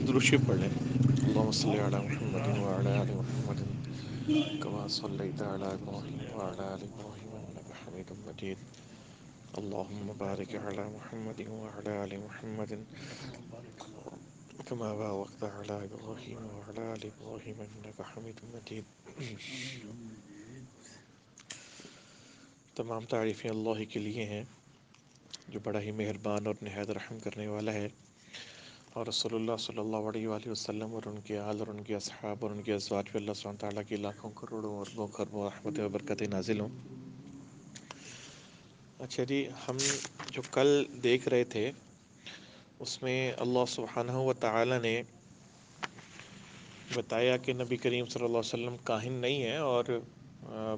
درود شریف پڑھ لیں۔ اللہم صلی علی محمد وعلی آل محمد کما صلیت علی ابراہیم وعلی آل ابراہیم انک حمید مجید۔ اللہم بارک علی محمد وعلی آل محمد کما بارکت علی ابراہیم وعلی آل ابراہیم انک حمید مجید۔ تمام تعریفیں اللہ کے لیے ہیں جو بڑا ہی مہربان اور نہایت رحم کرنے والا ہے، اور رسول اللہ صلی اللہ علیہ وآلہ وسلم اور ان کے آل اور ان کے اصحاب اور ان کے ازواج پہ اللہ سبحانہ تعالیٰ کی لاکھوں کروڑوں اربوں خربوں رحمتیں و برکتیں نازل ہوں۔ اچھا جی، ہم جو کل دیکھ رہے تھے اس میں اللہ سبحانہ و تعالیٰ نے بتایا کہ نبی کریم صلی اللہ علیہ وسلم کاہن نہیں ہیں، اور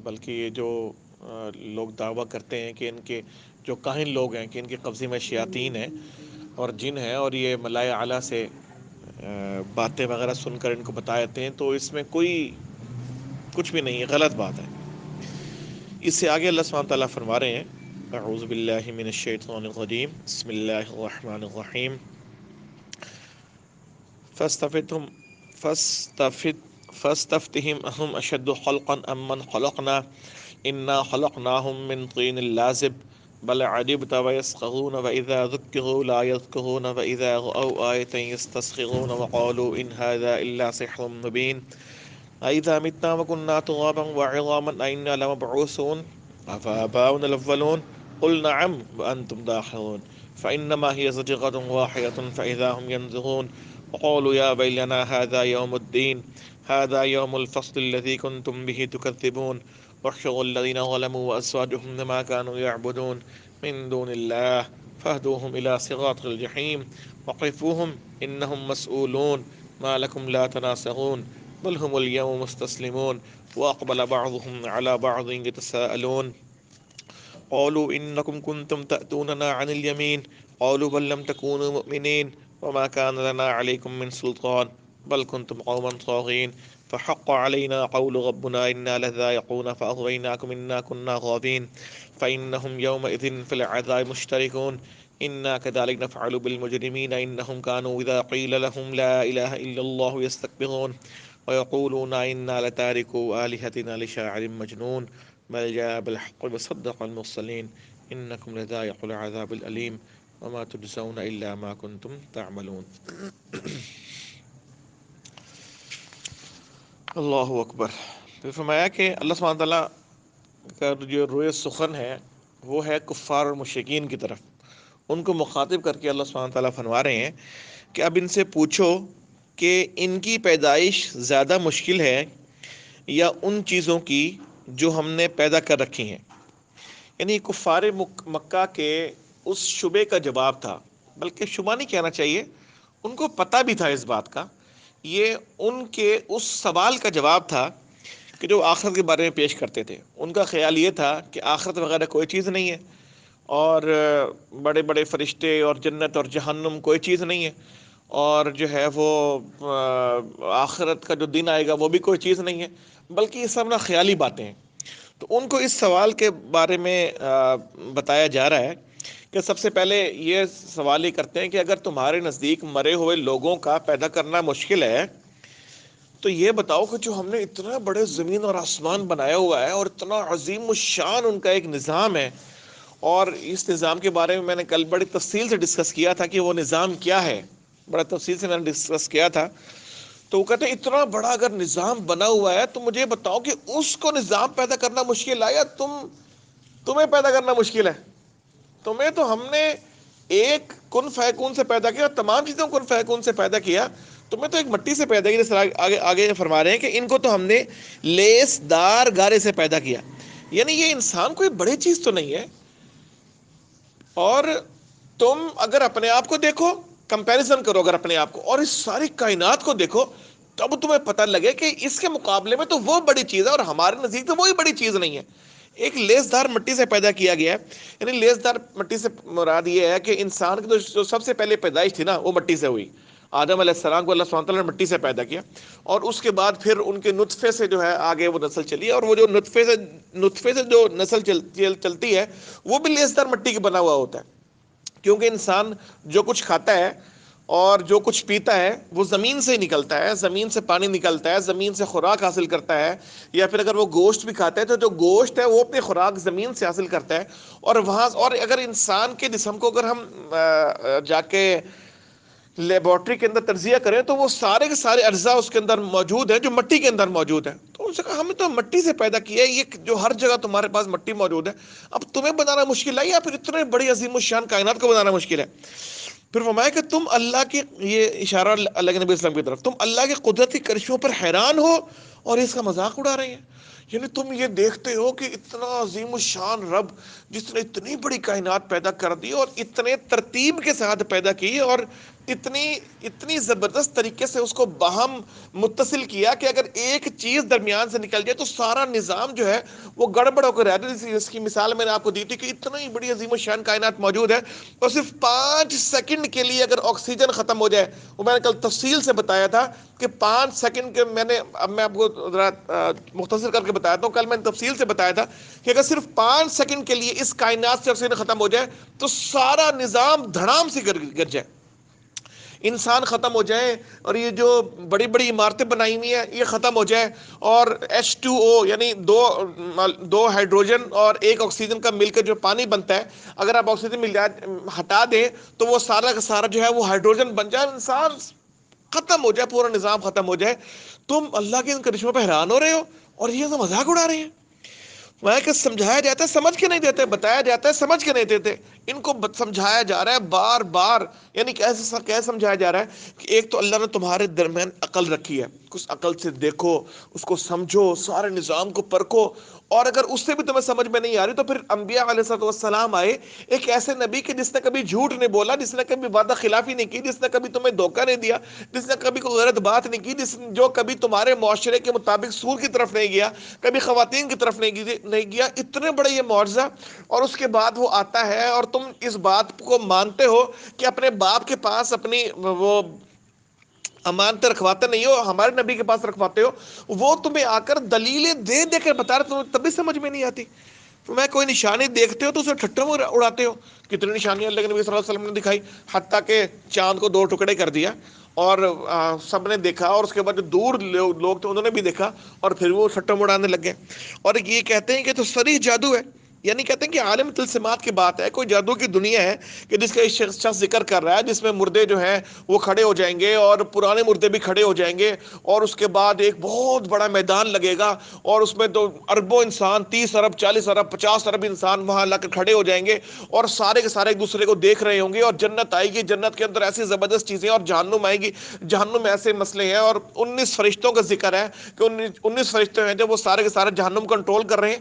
بلکہ یہ جو لوگ دعویٰ کرتے ہیں کہ ان کے جو کاہن لوگ ہیں کہ ان کے قبضے میں شیاطین ہیں اور جن ہیں، اور یہ ملائے اعلیٰ سے باتیں وغیرہ سن کر ان کو بتاتے ہیں، تو اس میں کوئی کچھ بھی نہیں ہے، غلط بات ہے۔ اس سے آگے اللہ سبحانہ تعالیٰ فرما رہے ہیں اعوذ باللہ من الشیطان الرجیم بسم اللہ الرحمن الرحیم فاستفتهم اهم اشد خلقا ام من خلقنا انا خلقناهم من طین لازب بل عجبت ويسخرون واذا ذكروا لا يذكرون واذا رأوا آية يستسخرون وقالوا ان هذا الا سحر مبين أإذا متنا وكنا ترابا وعظاما أإنا لمبعوثون أفآباؤنا الأولون قل نعم وأنتم داخرون فإنما هي زجرة واحدة فإذا هم ينظرون وقالوا يا ويلنا هذا يوم الدين هذا يوم الفصل الذي كنتم به تكذبون واحشروا الذين ظلموا وأزواجهم ما كانوا يعبدون من دون الله فاهدوهم إلى صراط الجحيم وقفوهم إنهم مسؤولون ما لكم لا تناصرون بل هم اليوم مستسلمون وأقبل بعضهم على بعض يتساءلون قالوا إنكم كنتم تأتوننا عن اليمين قالوا بل لم تكونوا مؤمنين وما كان لنا عليكم من سلطان بل كنتم قوما طاغين فحق علينا قول ربنا إنا لذائقون فأغويناكم إنا كنا غابين فإنهم يومئذ في العذاب مشتركون إنا كذلك نفعل بالمجرمين إنهم كانوا إذا قيل لهم لا إله إلا الله يستكبرون ويقولون إنا لتاركو آلهتنا لشاعر مجنون بل جاء بالحق وصدق المرسلين إنكم لذائق العذاب الأليم وما تجزون إلا ما كنتم تعملون۔ اللہ اکبر۔ تو فرمایا کہ اللہ سبحانہ تعالیٰ کا جو روئے سخن ہے وہ ہے کفار اور مشرکین کی طرف، ان کو مخاطب کر کے اللہ سبحانہ تعالیٰ فرما رہے ہیں کہ اب ان سے پوچھو کہ ان کی پیدائش زیادہ مشکل ہے یا ان چیزوں کی جو ہم نے پیدا کر رکھی ہیں۔ یعنی کفار مکہ کے اس شبے کا جواب تھا، بلکہ شبہ نہیں کہنا چاہیے، ان کو پتہ بھی تھا اس بات کا، یہ ان کے اس سوال کا جواب تھا کہ جو آخرت کے بارے میں پیش کرتے تھے۔ ان کا خیال یہ تھا کہ آخرت وغیرہ کوئی چیز نہیں ہے، اور بڑے بڑے فرشتے اور جنت اور جہنم کوئی چیز نہیں ہے، اور جو ہے وہ آخرت کا جو دن آئے گا وہ بھی کوئی چیز نہیں ہے، بلکہ یہ سب نا خیالی باتیں ہیں۔ تو ان کو اس سوال کے بارے میں بتایا جا رہا ہے کہ سب سے پہلے یہ سوال ہی کرتے ہیں کہ اگر تمہارے نزدیک مرے ہوئے لوگوں کا پیدا کرنا مشکل ہے تو یہ بتاؤ کہ جو ہم نے اتنا بڑے زمین اور آسمان بنایا ہوا ہے اور اتنا عظیم الشان ان کا ایک نظام ہے، اور اس نظام کے بارے میں نے کل بڑی تفصیل سے ڈسکس کیا تھا کہ وہ نظام کیا ہے، بڑا تفصیل سے میں نے ڈسکس کیا تھا۔ تو وہ کہتے ہیں اتنا بڑا اگر نظام بنا ہوا ہے تو مجھے بتاؤ کہ اس کو نظام پیدا کرنا مشکل ہے یا تمہیں پیدا کرنا مشکل ہے؟ تمہیں تو ہم نے ایک کن فیکون سے پیدا کیا، تمام چیزوں کن فیکون سے پیدا کیا، تمہیں تو ایک مٹی سے پیدا کیا، جیسے آگے فرما رہے ہیں کہ ان کو تو ہم نے لیس دار گارے سے پیدا کیا۔ یعنی یہ انسان کوئی بڑی چیز تو نہیں ہے، اور تم اگر اپنے آپ کو دیکھو، کمپیریزن کرو اگر اپنے آپ کو اور اس ساری کائنات کو دیکھو، تب تمہیں پتہ لگے کہ اس کے مقابلے میں تو وہ بڑی چیز ہے اور ہمارے نزدیک تو وہی بڑی چیز نہیں ہے۔ ایک لیس دار مٹی سے پیدا کیا گیا ہے، یعنی لیس دار مٹی سے مراد یہ ہے کہ انسان کی جو سب سے پہلے پیدائش تھی نا وہ مٹی سے ہوئی۔ آدم علیہ السلام کو اللہ سبحانہ تعالیٰ نے مٹی سے پیدا کیا، اور اس کے بعد پھر ان کے نطفے سے جو ہے آگے وہ نسل چلی، اور وہ جو نطفے سے جو نسل چلتی ہے وہ بھی لیس دار مٹی کے بنا ہوا ہوتا ہے، کیونکہ انسان جو کچھ کھاتا ہے اور جو کچھ پیتا ہے وہ زمین سے ہی نکلتا ہے، زمین سے پانی نکلتا ہے، زمین سے خوراک حاصل کرتا ہے، یا پھر اگر وہ گوشت بھی کھاتا ہے تو جو گوشت ہے وہ اپنی خوراک زمین سے حاصل کرتا ہے۔ اور وہاں، اور اگر انسان کے جسم کو اگر ہم جا کے لیبورٹری کے اندر تجزیہ کریں تو وہ سارے کے سارے اجزاء اس کے اندر موجود ہیں جو مٹی کے اندر موجود ہیں۔ تو ان سے کہا ہمیں تو مٹی سے پیدا کیا ہے، یہ جو ہر جگہ تمہارے پاس مٹی موجود ہے، اب تمہیں بنانا مشکل ہے یا پھر اتنے بڑی عظیم الشان کائنات کو بنانا مشکل ہے؟ پھر فرمایا کہ تم اللہ کی، یہ اشارہ اللہ کے نبی اسلام کی طرف، تم اللہ کے قدرتی کرشموں پر حیران ہو اور اس کا مذاق اڑا رہے ہیں۔ یعنی تم یہ دیکھتے ہو کہ اتنا عظیم الشان رب جس نے اتنی بڑی کائنات پیدا کر دی اور اتنے ترتیب کے ساتھ پیدا کی، اور اتنی زبردست طریقے سے اس کو باہم متصل کیا کہ اگر ایک چیز درمیان سے نکل جائے تو سارا نظام جو ہے وہ گڑبڑ ہو کر رہتا ہے۔ اس کی مثال میں نے آپ کو دی تھی کہ اتنی بڑی عظیم الشان کائنات موجود ہے اور صرف 5 سیکنڈ کے لیے اگر آکسیجن ختم ہو جائے، وہ میں نے کل تفصیل سے بتایا تھا کہ 5 سیکنڈ کے، اب میں آپ کو ذرا مختصر کر کے بتاتا ہوں، کل میں نے تفصیل سے بتایا تھا کہ اگر صرف 5 سیکنڈ کے لیے اس کائنات سے آکسیجن ختم ہو جائے تو سارا نظام دھڑام سے گر جائے، انسان ختم ہو جائیں، اور یہ جو بڑی بڑی عمارتیں بنائی ہوئی ہیں یہ ختم ہو جائے، اور H2O یعنی دو ہائیڈروجن اور ایک آکسیجن کا مل کر جو پانی بنتا ہے، اگر آپ آکسیجن ہٹا دیں تو وہ سارا کا سارا جو ہے وہ ہائیڈروجن بن جائے، انسان ختم ہو جائے، پورا نظام ختم ہو جائے۔ تم اللہ کے ان کرشموں پہ حیران ہو رہے ہو اور یہ تو مذاق اڑا رہے ہیں۔ وہاں کہ سمجھایا جاتا ہے سمجھ کے نہیں دیتے، بتایا جاتا ہے سمجھ کے نہیں دیتے، ان کو سمجھایا جا رہا ہے بار بار۔ یعنی کیسے سمجھایا جا رہا ہے کہ ایک تو اللہ نے تمہارے درمیان عقل رکھی ہے، اس عقل سے دیکھو، اس کو سمجھو، سارے نظام کو پرکھو، اور اگر اس سے بھی تمہیں سمجھ میں نہیں آ رہی تو پھر انبیاء علیہ السلام آئے، ایک ایسے نبی کہ جس نے کبھی جھوٹ نہیں بولا، جس نے کبھی وعدہ خلافی نہیں کی، جس نے کبھی تمہیں دھوکہ نہیں دیا، جس نے کبھی کوئی غلط بات نہیں کی، جو کبھی تمہارے معاشرے کے مطابق سود کی طرف نہیں گیا، کبھی خواتین کی طرف نہیں گیا۔ اتنے بڑے یہ معجزہ، اور اس کے بعد وہ آتا ہے اور تم اس بات کو مانتے ہو کہ اپنے باپ کے پاس اپنی وہ امانتیں رکھواتے نہیں ہو، ہمارے نبی کے پاس رکھواتے ہو، وہ تمہیں آ کر دلیلیں دے دے کر بتا رہے، تمہیں تبھی سمجھ میں نہیں آتی۔ میں کوئی نشانی دیکھتے ہو تو اسے ٹھٹوں میں اڑاتے ہو۔ کتنی نشانیاں اللہ کے نبی صلی اللہ علیہ وسلم نے دکھائی، حتیٰ کہ چاند کو 2 ٹکڑے کر دیا، اور سب نے دیکھا، اور اس کے بعد جو دور لوگ تھے انہوں نے بھی دیکھا، اور پھر وہ ٹھٹوں میں اڑانے لگ گئے، اور یہ کہتے ہیں کہ تو صریح جادو ہے۔ یعنی کہتے ہیں کہ عالم تلسمات کی بات ہے، کوئی جادو کی دنیا ہے کہ جس کا ایک شخص ذکر کر رہا ہے، جس میں مردے جو ہیں وہ کھڑے ہو جائیں گے، اور پرانے مردے بھی کھڑے ہو جائیں گے، اور اس کے بعد ایک بہت بڑا میدان لگے گا، اور اس میں تو اربوں انسان، 30 ارب 40 ارب 50 ارب انسان وہاں لا کر کھڑے ہو جائیں گے، اور سارے کے سارے ایک دوسرے کو دیکھ رہے ہوں گے، اور جنت آئے گی، جنت کے اندر ایسی زبردست چیزیں، اور جہنم آئے گی، جہنم میں ایسے مسئلے ہیں، اور 19 فرشتوں کا ذکر ہے کہ 19 فرشتے ہیں جو وہ سارے کے سارے جہنم کنٹرول کر رہے ہیں۔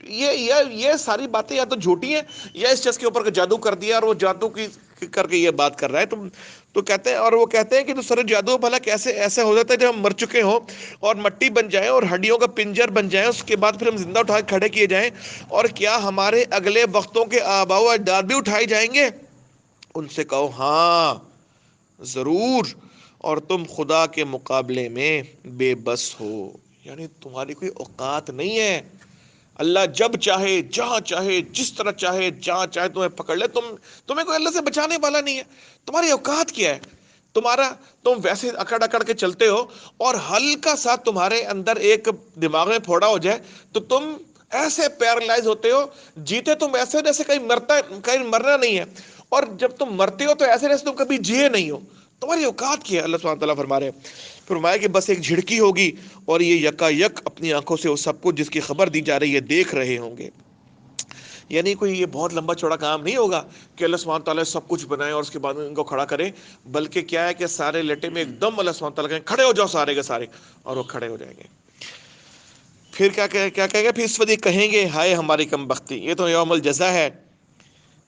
یہ ساری باتیں یا تو جھوٹی ہیں، یا اس چیز کے اوپر جادو کر دیا اور وہ جادو کی کر کے یہ بات کر رہا ہے۔ تو کہتے ہیں، اور وہ کہتے ہیں کہ تو سر جادو بھلا کیسے ایسے ہو جاتا ہے جب ہم مر چکے ہوں اور مٹی بن جائیں اور ہڈیوں کا پنجر بن جائیں، اس کے بعد پھر ہم زندہ اٹھا کے کھڑے کیے جائیں، اور کیا ہمارے اگلے وقتوں کے آباء و اجداد بھی اٹھائے جائیں گے؟ ان سے کہو ہاں ضرور، اور تم خدا کے مقابلے میں بے بس ہو، یعنی تمہاری کوئی اوقات نہیں ہے۔ اللہ جب چاہے، جہاں چاہے، جس طرح چاہے، جہاں چاہے تمہیں پکڑ لے، تمہیں کوئی اللہ سے بچانے والا نہیں ہے۔ تمہاری اوقات کیا ہے؟ تم ویسے اکڑ اکڑ کے چلتے ہو، اور ہلکا سا تمہارے اندر ایک دماغ میں پھوڑا ہو جائے تو تم ایسے پیرالائز ہوتے ہو، جیتے تم ایسے جیسے کہیں مرنا نہیں ہے، اور جب تم مرتے ہو تو ایسے جیسے تم کبھی جیے نہیں ہو۔ تمہاری اوقات کیا ہے؟ اللہ سبحانہ تعالیٰ فرما رہے ہیں، فرمایا کہ بس ایک جھڑکی ہوگی اور یہ یکا یک اپنی آنکھوں سے وہ سب کچھ جس کی خبر دی جا رہی ہے دیکھ رہے ہوں گے۔ یعنی کوئی یہ بہت لمبا چوڑا کام نہیں ہوگا کہ اللہ سبحانہ تعالیٰ سب کچھ بنائے اور اس کے بعد ان کو کھڑا کرے، بلکہ کیا ہے کہ سارے لیٹے میں ایک دم اللہ سبحانہ تعالیٰ کہیں کھڑے ہو جاؤ سارے کے سارے، اور وہ کھڑے ہو جائیں گے۔ پھر کیا کہیں گے؟ پھر اس وقت کہیں گے ہائے ہماری کم بختی، یہ تو یوم الجزا ہے،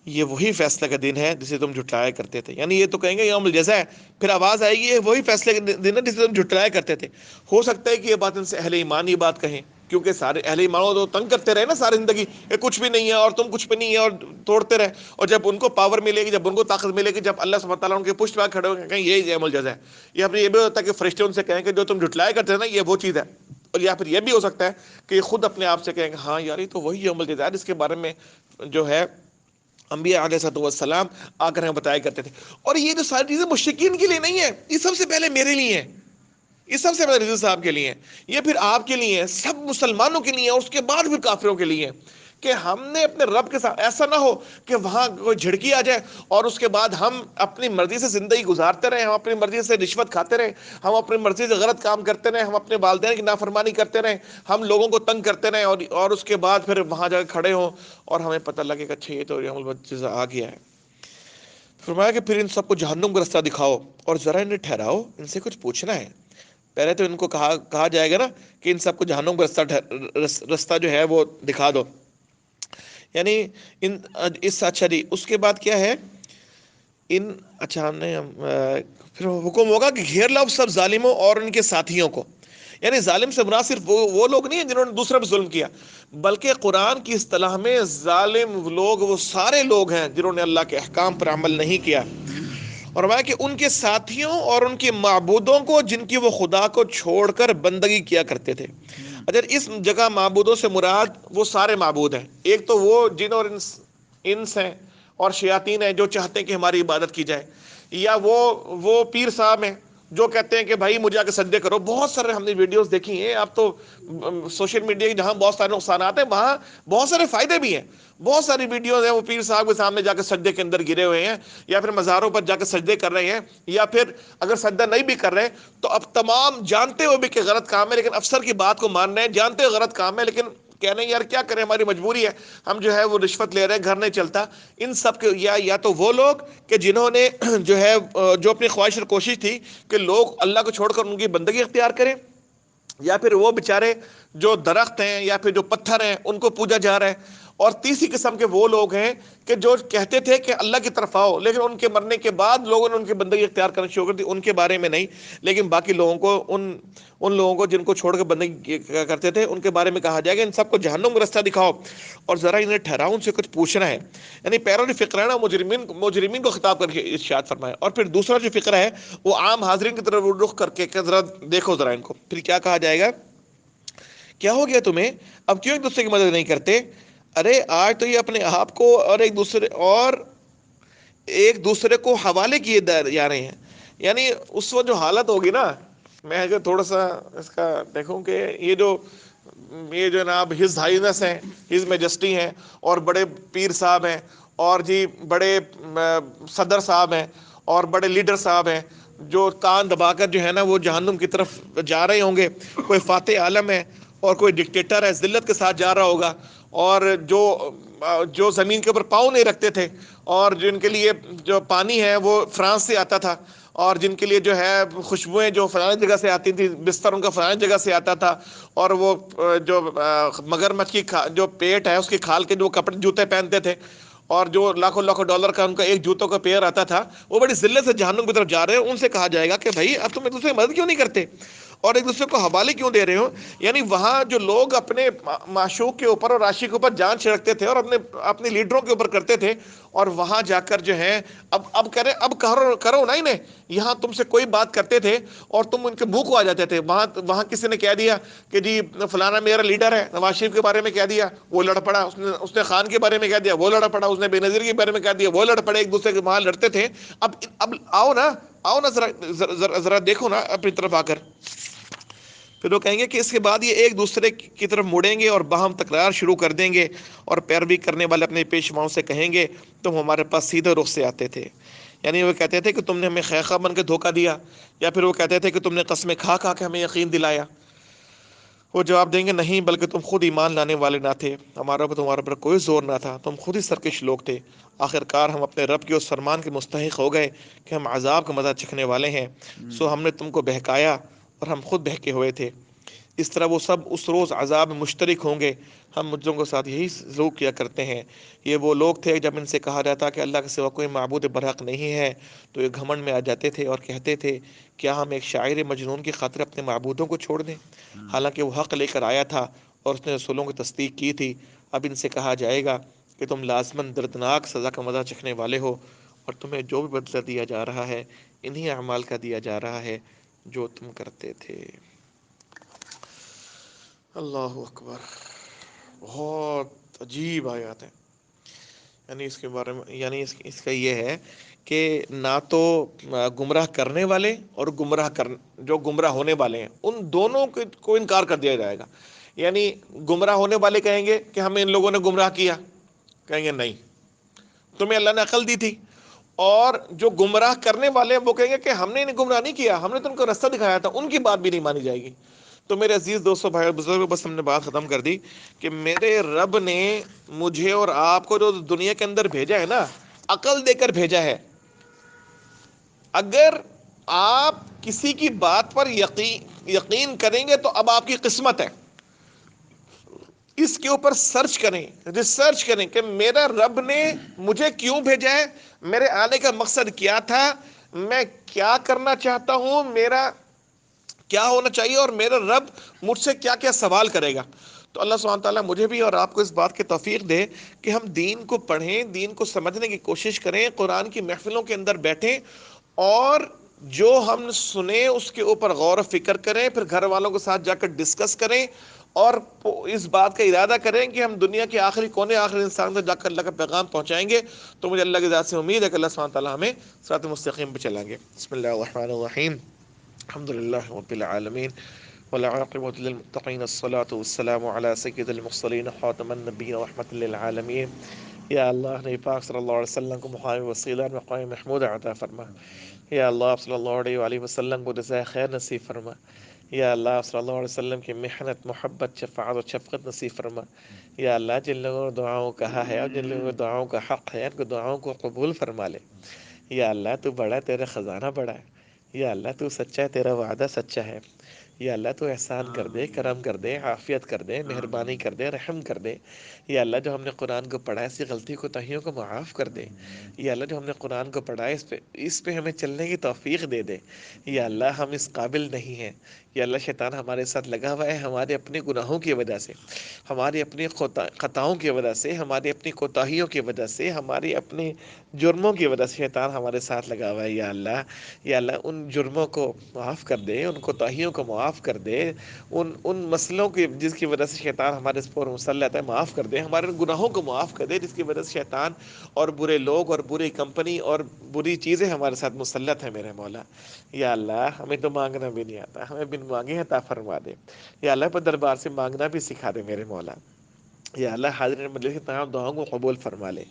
یہ وہی فیصلہ کا دن ہے جسے تم جھٹلایا کرتے تھے۔ یعنی یہ تو کہیں گے یوم الجزا ہے، پھر آواز آئے گی یہ وہی فیصلے کا دن ہے جسے تم جھٹلایا کرتے تھے۔ ہو سکتا ہے کہ یہ بات ان سے اہل ایمان یہ بات کہیں، کیونکہ سارے اہل ایمان تو تنگ کرتے رہے نا ساری زندگی، یہ کچھ بھی نہیں ہے اور تم کچھ بھی نہیں ہے، اور توڑتے رہے، اور جب ان کو پاور ملے گی، جب ان کو طاقت ملے گی، جب اللہ سبحانہ تعالیٰ ان کے پشت پہ کھڑے ہو کہیں یہی یوم الجزا ہے، یا پھر یہ بھی ہوتا ہے کہ فرشتے ان سے کہیں کہ جو تم جھٹلایا کرتے تھے نا یہ وہ چیز ہے، اور یا پھر یہ بھی ہو سکتا ہے کہ یہ خود اپنے آپ سے کہیں گے ہاں یار یہ تو وہی یوم الجزا ہے جس کے بارے میں جو ہے انبیاء علیہ السلام آ کر ہمیں بتایا کرتے تھے. اور یہ جو ساری چیزیں مشرکین کے لیے نہیں ہے، یہ سب سے پہلے میرے لیے ہے، یہ سب سے پہلے رضی صاحب کے لیے ہے، یہ پھر آپ کے لیے ہے، سب مسلمانوں کے لیے ہے، اور اس کے بعد پھر کافروں کے لیے ہے. کہ ہم نے اپنے رب کے ساتھ ایسا نہ ہو کہ وہاں کوئی جھڑکی آ جائے اور اس کے بعد ہم اپنی مرضی سے زندگی گزارتے رہیں، ہم اپنی مرضی سے رشوت کھاتے رہیں، ہم اپنی مرضی سے غلط کام کرتے رہیں، ہم اپنے والدین کی نافرمانی کرتے رہیں، ہم لوگوں کو تنگ کرتے رہیں، اور اس کے بعد پھر وہاں جا کے کھڑے ہوں اور ہمیں پتہ لگے کہ اچھا یہ تو یہ چیز آ گیا ہے. فرمایا کہ پھر ان سب کو جہنم کا رستہ دکھاؤ اور ذرا انہیں ٹھہراؤ، ان سے کچھ پوچھنا ہے. پہلے تو ان کو کہا جائے گا نا کہ ان سب کو جہنم کا رستہ جو ہے وہ دکھا دو. یعنی اچھا جی، اس کے بعد کیا ہے، اچھا ہم نے پھر حکم ہوگا کہ گھیر لاؤ سب ظالموں اور ان کے ساتھیوں کو. یعنی ظالم سے مراد صرف وہ لوگ نہیں ہیں جنہوں نے دوسرے پہ ظلم کیا، بلکہ قرآن کی اصطلاح میں ظالم لوگ وہ سارے لوگ ہیں جنہوں نے اللہ کے احکام پر عمل نہیں کیا. اور میں کہ ان کے ساتھیوں اور ان کے معبودوں کو جن کی وہ خدا کو چھوڑ کر بندگی کیا کرتے تھے. اگر اس جگہ معبودوں سے مراد وہ سارے معبود ہیں، ایک تو وہ جن اور انس ہیں اور شیاطین ہیں جو چاہتے ہیں کہ ہماری عبادت کی جائے، یا وہ پیر صاحب ہیں جو کہتے ہیں کہ بھائی مجھے آ کے سجدے کرو. بہت سارے ہم نے ویڈیوز دیکھی ہیں. اب تو سوشل میڈیا کی جہاں بہت سارے نقصانات ہیں وہاں بہت سارے فائدے بھی ہیں. بہت ساری ویڈیوز ہیں وہ پیر صاحب کے سامنے جا کے سجدے کے اندر گرے ہوئے ہیں، یا پھر مزاروں پر جا کے سجدے کر رہے ہیں، یا پھر اگر سجدہ نہیں بھی کر رہے تو اب تمام جانتے ہوئے بھی کہ غلط کام ہے لیکن افسر کی بات کو مان رہے ہیں، جانتے ہوئے غلط کام ہے لیکن کہہ رہے ہیں یار کیا کریں ہماری مجبوری ہے، ہم جو ہے وہ رشوت لے رہے ہیں، گھر نہیں چلتا. ان سب کے یا تو وہ لوگ کہ جنہوں نے جو ہے جو اپنی خواہش اور کوشش تھی کہ لوگ اللہ کو چھوڑ کر ان کی بندگی اختیار کریں، یا پھر وہ بیچارے جو درخت ہیں یا پھر جو پتھر ہیں ان کو پوجا جا رہا ہے. اور تیسری قسم کے وہ لوگ ہیں کہ جو کہتے تھے کہ اللہ کی طرف آؤ لیکن ان کے مرنے کے بعد لوگوں نے ان کی بندگی اختیار کرنا شروع کر دی. ان کے بارے میں نہیں، لیکن باقی لوگوں کو ان لوگوں کو جن کو چھوڑ کے بندگی کرتے تھے ان کے بارے میں کہا جائے گا ان سب کو جہنم کا رستہ دکھاؤ اور ذرا انہیں ٹھہراؤ، ان سے کچھ پوچھنا ہے. یعنی پیروں فقرانہ مجرمین کو خطاب کر کے ارشاد فرمایا. اور پھر دوسرا جو فقرہ ہے وہ عام حاضرین کی طرف رخ کر کے کہ ذرا دیکھو ذرا ان کو. پھر کیا کہا جائے گا، کیا ہو گیا تمہیں، اب کیوں ایک دوسرے کی مدد نہیں کرتے؟ ارے آج تو یہ اپنے آپ کو اور ایک دوسرے کو حوالے کیے جا رہے ہیں. یعنی اس وقت جو حالت ہوگی نا، میں اگر تھوڑا سا اس کا دیکھوں کہ یہ جو جناب ہز ہائینس ہیں، ہز میجسٹی ہیں، اور بڑے پیر صاحب ہیں، اور جی بڑے صدر صاحب ہیں، اور بڑے لیڈر صاحب ہیں جو کان دبا کر جو ہے نا وہ جہنم کی طرف جا رہے ہوں گے. کوئی فاتح عالم ہے اور کوئی ڈکٹیٹر ہے ذلت کے ساتھ جا رہا ہوگا، اور جو زمین کے اوپر پاؤں نہیں رکھتے تھے، اور جن کے لیے جو پانی ہے وہ فرانس سے آتا تھا، اور جن کے لیے جو ہے خوشبوئیں جو فلانی جگہ سے آتی تھی، بستر ان کا فلانی جگہ سے آتا تھا، اور وہ جو مگرمچھ کی جو پیٹ ہے اس کی کھال کے جو کپڑے جوتے پہنتے تھے، اور جو لاکھوں لاکھوں ڈالر کا ان کا ایک جوتوں کا پیئر آتا تھا، وہ بڑی ذلت سے جہنم کی طرف جا رہے ہیں. ان سے کہا جائے گا کہ بھائی اب تم ایک دوسرے کی مدد کیوں نہیں کرتے اور ایک دوسرے کو حوالے کیوں دے رہے ہو؟ یعنی وہاں جو لوگ اپنے معشوق کے اوپر اور عاشق کے اوپر جان چھڑکتے تھے اور اپنے لیڈروں کے اوپر کرتے تھے، اور وہاں جا کر جو ہے اب کرو نا انہیں. یہاں تم سے کوئی بات کرتے تھے اور تم ان کے منہ کو آ جاتے تھے. وہاں کسی نے کہہ دیا کہ جی فلانا میرا لیڈر ہے، نواز شریف کے بارے میں کہہ دیا، وہ لڑ پڑا. اس نے خان کے بارے میں کہہ دیا، وہ لڑ پڑا. اس نے بے نظیر کے بارے میں کہہ دیا، وہ لڑ پڑے. ایک دوسرے کے وہاں لڑتے تھے. اب آؤ نا ذرا دیکھو نا اپنی طرف آ کر. پھر وہ کہیں گے کہ اس کے بعد یہ ایک دوسرے کی طرف مڑیں گے اور باہم تکرار شروع کر دیں گے، اور پیروی کرنے والے اپنے پیشواؤں سے کہیں گے تم ہمارے پاس سیدھے رخ سے آتے تھے. یعنی وہ کہتے تھے کہ تم نے ہمیں خیخہ بن کے دھوکہ دیا، یا پھر وہ کہتے تھے کہ تم نے قسمیں کھا کے ہمیں یقین دلایا. وہ جواب دیں گے نہیں، بلکہ تم خود ایمان لانے والے نہ تھے، ہمارا تمہارے پر کوئی زور نہ تھا، تم خود ہی سرکش لوگ تھے. آخر کار ہم اپنے رب کے اس فرمان کے مستحق ہو گئے کہ ہم عذاب کا مزہ چکھنے والے ہیں، سو ہم نے تم کو بہکایا اور ہم خود بہکے ہوئے تھے. اس طرح وہ سب اس روز عذاب میں مشترک ہوں گے. ہم مجرموں کے ساتھ یہی سلوک کیا کرتے ہیں. یہ وہ لوگ تھے جب ان سے کہا جاتا کہ اللہ کے سوا کوئی معبود برحق نہیں ہے تو یہ گھمنڈ میں آ جاتے تھے اور کہتے تھے کیا ہم ایک شاعر مجنون کی خاطر اپنے معبودوں کو چھوڑ دیں، حالانکہ وہ حق لے کر آیا تھا اور اس نے رسولوں کی تصدیق کی تھی. اب ان سے کہا جائے گا کہ تم لازماً دردناک سزا کا مزہ چکھنے والے ہو، اور تمہیں جو بھی بدلہ دیا جا رہا ہے انہی اعمال کا دیا جا رہا ہے جو تم کرتے تھے. اللہ اکبر. بہت عجیب آیات ہیں. یعنی اس کے بارے میں، یعنی اس کا یہ ہے کہ نہ تو گمراہ کرنے والے اور جو گمراہ ہونے والے ہیں ان دونوں کو انکار کر دیا جائے گا. یعنی گمراہ ہونے والے کہیں گے کہ ہمیں ان لوگوں نے گمراہ کیا، کہیں گے نہیں، تمہیں اللہ نے عقل دی تھی. اور جو گمراہ کرنے والے ہیں وہ کہیں گے کہ ہم نے انہیں گمراہ نہیں کیا، ہم نے تم کو راستہ دکھایا تھا، ان کی بات بھی نہیں مانی جائے گی. تو میرے عزیز دوستو، بھائی اور بزرگوں، بس ہم نے بات ختم کر دی کہ میرے رب نے مجھے اور آپ کو جو دنیا کے اندر بھیجا ہے نا، عقل دے کر بھیجا ہے. اگر آپ کسی کی بات پر یقین کریں گے تو اب آپ کی قسمت ہے. اس کے اوپر سرچ کریں، ریسرچ کریں کہ میرا رب نے مجھے کیوں بھیجا ہے، میرے آنے کا مقصد کیا تھا، میں کیا کرنا چاہتا ہوں، میرا کیا ہونا چاہیے، اور میرا رب مجھ سے کیا کیا سوال کرے گا. تو اللہ سبحانہ تعالیٰ مجھے بھی اور آپ کو اس بات کی توفیق دے کہ ہم دین کو پڑھیں، دین کو سمجھنے کی کوشش کریں، قرآن کی محفلوں کے اندر بیٹھیں اور جو ہم سنیں اس کے اوپر غور و فکر کریں، پھر گھر والوں کے ساتھ جا کر ڈسکس کریں اور اس بات کا ارادہ کریں کہ ہم دنیا کے آخری کونے، آخری انسان تک جا کر اللہ کا پیغام پہنچائیں گے. تو مجھے اللہ کی ذات سے امید ہے کہ اللہ سبحانہ تعالیٰ ہمیں صراط مستقیم پہ چلائیں گے. بسم اللہ الرحمن الرحیم، الحمد للہ رب العالمین والعاقبۃ للمتقین، الصلاۃ والسلام علی سید المرسلین خاتم النبیین رحمۃ للعالمین. یا اللہ نبی پاک صلی اللہ علیہ وسلم کو مقام وسیلہ مقام محمود عطا فرما. یا اللہ آپ صلی اللہ علیہ وآلہ وسلم کو جزائے خیر نصیب فرما. یا اللہ آپ صلی اللہ علیہ وسلم کی محنت، محبت، شفاعت و شفقت نصیب فرما. یا اللہ جن لوگوں نے دعاؤں کہا ہے اور جن لوگوں نے دعاؤں کا حق ہے، ان کو دعاؤں کو قبول فرما لے. یا اللہ تو بڑا ہے، تیرا خزانہ بڑا ہے. یا اللہ تو سچا ہے، تیرا وعدہ سچا ہے. یا اللہ تو احسان کر دے، کرم کر دے، عافیت کر دے، مہربانی کر دے، رحم کر دے. یا اللہ جو ہم نے قرآن کو پڑھا ہے، ایسی غلطی کوتاہیوں کو معاف کر دے. یا اللہ جو ہم نے قرآن کو پڑھا ہے اس پہ ہمیں چلنے کی توفیق دے دے. یا اللہ ہم اس قابل نہیں ہیں. یا اللہ شیطان ہمارے ساتھ لگا ہوا ہے ہمارے اپنے گناہوں کی وجہ سے، ہماری اپنی خطاؤں کی وجہ سے، ہماری اپنی کوتاہیوں کی وجہ سے، ہماری اپنے جرموں کی وجہ سے شیطان ہمارے ساتھ لگا ہوا ہے. یا اللہ، یا اللہ ان جرموں کو معاف کر دے، ان کوتاہیوں کو معاف کر دے، ان مسئلوں کی جس کی وجہ سے شیطان ہمارے اس پر مسلط ہے معاف کر دے، ہمارے گناہوں کو معاف کر دے جس کی وجہ سے شیطان اور برے لوگ اور بری کمپنی اور بری چیزیں ہمارے ساتھ مسلط ہیں میرے مولا. یا اللہ ہمیں تو مانگنا بھی نہیں آتا، ہمیں بن مانگے عطا فرما دے. یا اللہ پر دربار سے مانگنا بھی سکھا دے میرے مولا. یا اللہ حاضرین مجلس کی تمام دعاؤں کو قبول فرما لے.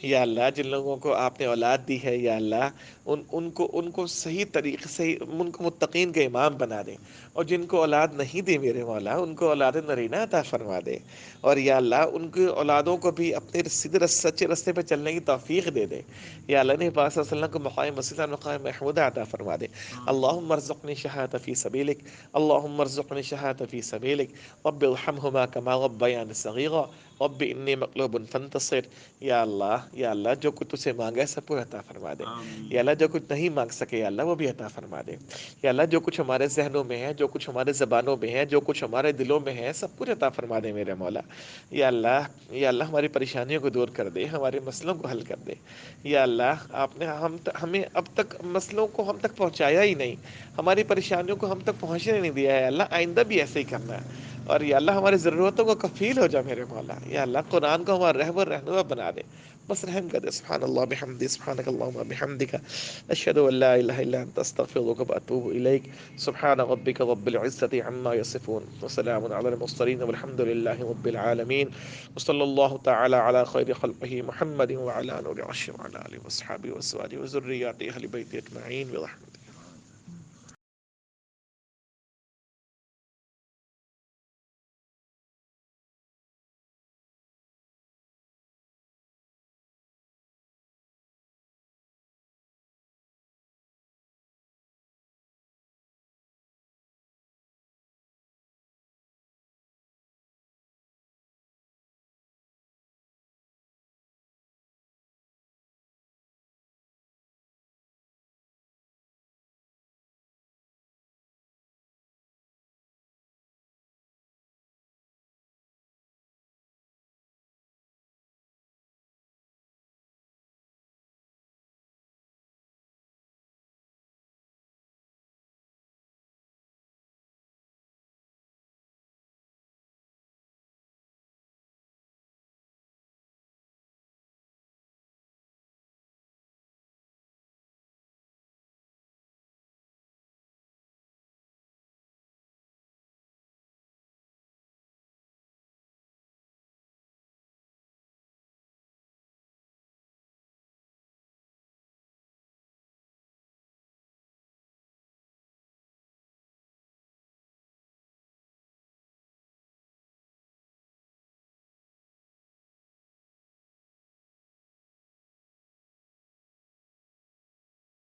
یا اللہ جن لوگوں کو آپ نے اولاد دی ہے، یا اللہ ان کو صحیح طریقے سے ان کو متقین کا امام بنا دے. اور جن کو اولاد نہیں دی میرے مولا، ان کو اولاد نرینہ عطا فرما دے. اور یا اللہ ان کی اولادوں کو بھی اپنے سیدھے سچے راستے پہ چلنے کی توفیق دے دے. یا اللہ نے پاک صلی اللہ علیہ وسلم کو مقام وسیلہ، مقام محمود عطا فرما دے. اللہم ارزقنی شہادۃ فی سبیلک، اللہم ارزقنی شہادۃ فی سبیلک رب ارحمہما کما ربیانی صغیرا رب انی مغلوب فانتصر. یا اللہ، یا اللہ جو کچھ تجھ سے مانگا ہے سب کو عطا فرما دے. یا اللہ جو کچھ نہیں مانگ سکے یا اللہ وہ بھی عطا فرما دے. یا اللہ جو کچھ ہمارے ذہنوں میں ہے، جو کچھ ہمارے زبانوں میں ہے، جو کچھ ہمارے دلوں میں ہے، سب کچھ عطا فرما دے میرے مولا. یا اللہ، یا اللہ ہماری پریشانیوں کو دور کر دے، ہمارے مسئلوں کو حل کر دے. یا اللہ آپ نے ہمیں اب تک مسئلوں کو ہم تک پہنچایا ہی نہیں، ہماری پریشانیوں کو ہم تک پہنچنے نہیں دیا ہے. اللہ آئندہ بھی ایسے ہی کرنا ہے. اور یا اللہ ہماری ضرورتوں کو کفیل ہو جا میرے مولا. یا اللہ قرآن کو ہمارا رہبر رہنما بنا دے، بس رحم کر دے. سبحان اللہ بحمدہ، سبحانک اللہم بحمدک، اشہد ان لا الہ الا انت استغفرک واتوب الیک. سبحان ربک رب العزة عما یصفون وسلام علی المرسلین والحمد للہ رب العالمین. وصلی اللہ تعالی علی خیر خلقہ محمد وعلی نور عرشہ وعلی آلہ وصحبہ وازواجہ وذریاتہ اہل بیتہ اجمعین برحمتہ.